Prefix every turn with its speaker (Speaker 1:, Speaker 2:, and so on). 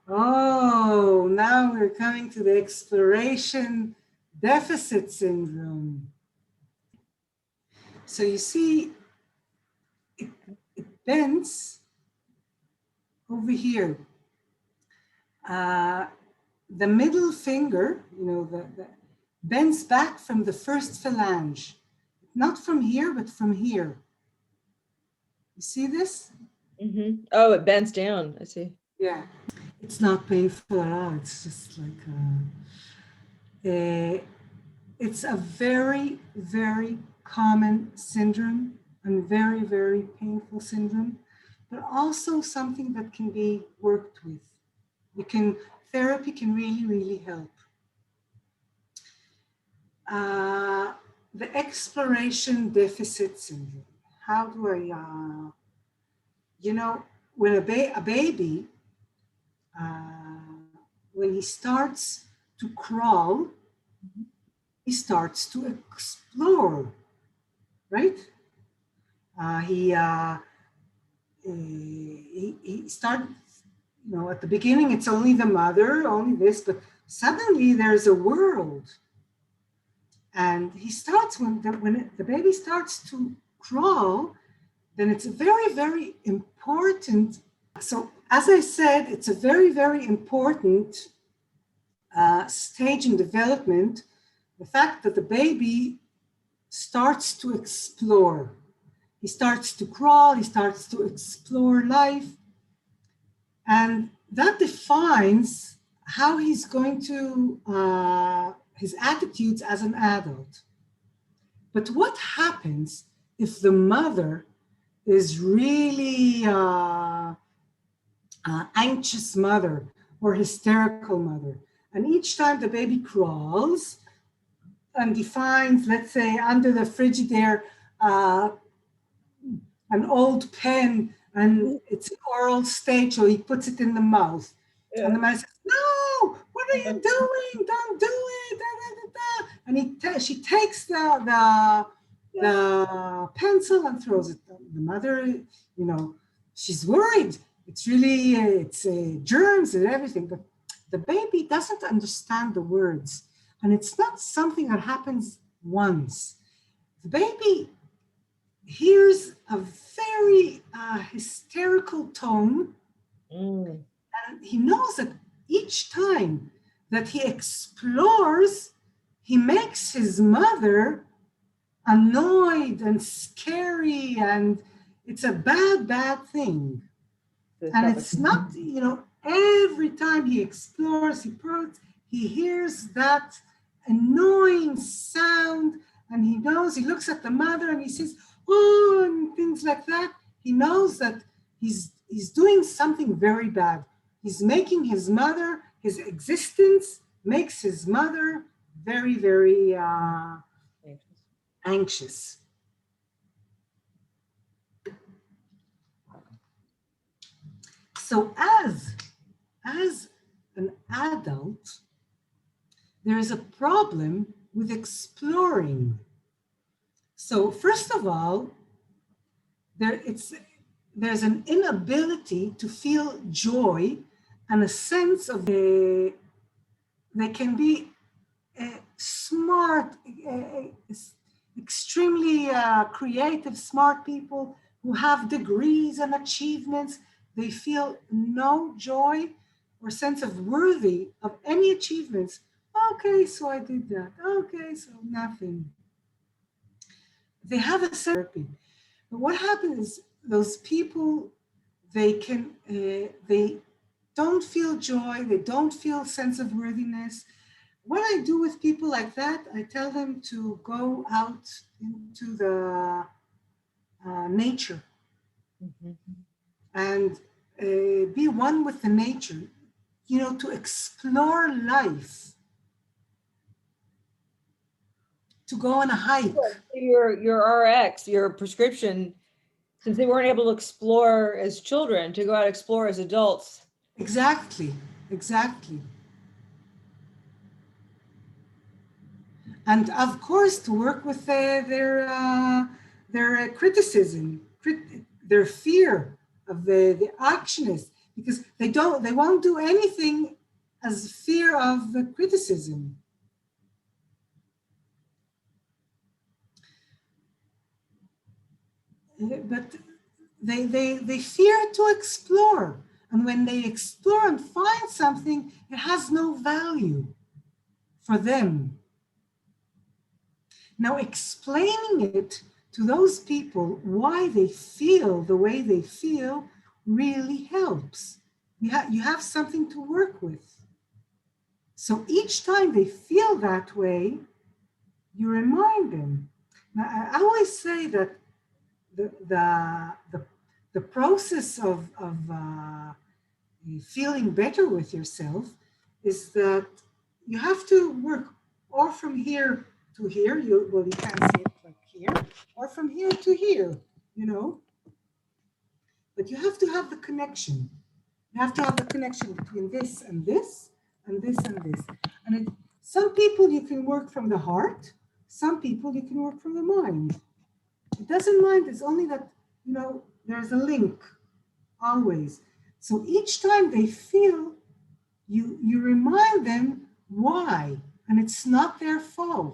Speaker 1: Oh, now we're coming to the exploration deficit syndrome. So you see, it bends over here. The middle finger, the bends back from the first phalange. Not from here, but from here. You see this?
Speaker 2: Mm-hmm. Oh, it bends down. I see.
Speaker 1: Yeah. It's not painful at all. It's just like, it's a very, very common syndrome and very, very painful syndrome, but also something that can be worked with. Therapy can really, really help. The exploration deficit syndrome. How do I, when a baby, when he starts to crawl, he starts to explore, right? He started, at the beginning, it's only the mother, only this, but suddenly there's a world. And he starts, when the baby starts to crawl, then it's very, very important. So as I said, it's a very, very important stage in development, the fact that the baby starts to explore. He starts to crawl, he starts to explore life. And that defines how he's going to, his attitudes as an adult. But what happens if the mother is really anxious mother or hysterical mother? And each time the baby crawls and he finds, let's say, under the Frigidaire, an old pen, and it's an oral stage, so he puts it in the mouth. Yeah. And the man says, "No, what are you doing? Don't do it!" Da, da, da, da. And she takes the pencil and throws it. The mother, she's worried. It's really it's germs and everything, but the baby doesn't understand the words, and it's not something that happens once. The baby hears a very hysterical tone, and he knows that each time that he explores, he makes his mother annoyed and scary, and it's a bad, bad thing. And it's not, every time he explores, he hears that annoying sound, and he knows, he looks at the mother and he says, "Oh," and things like that. He knows that he's doing something very bad. He's making his mother, his existence makes his mother very, very anxious. So as an adult, there is a problem with exploring. So first of all, there's an inability to feel joy and a sense of they can be smart, extremely creative, smart people who have degrees and achievements. They feel no joy or sense of worthy of any achievements. Okay, so I did that. Okay, so nothing. They have a therapy. But what happens is those people, they don't feel joy, they don't feel sense of worthiness. What I do with people like that, I tell them to go out into the nature, and be one with the nature, to explore life, to go on a hike.
Speaker 2: Your RX, your prescription, since they weren't able to explore as children, to go out and explore as adults.
Speaker 1: Exactly. And of course, to work with their criticism, their fear of the actionists. because they won't do anything as fear of the criticism. But they fear to explore. And when they explore and find something, it has no value for them. Now, explaining it to those people why they feel the way they feel really helps. You have something to work with. So each time they feel that way, you remind them. Now, I always say that the process of feeling better with yourself is that you have to work or from here to here. You can't say it like here, or from here to here, you know. But you have to have the connection. You have to have the connection between this and this and this and this. And some people you can work from the heart. Some people you can work from the mind. It doesn't mind. It's only that, you know, there's a link always. So each time they feel, you remind them why, and it's not their fault.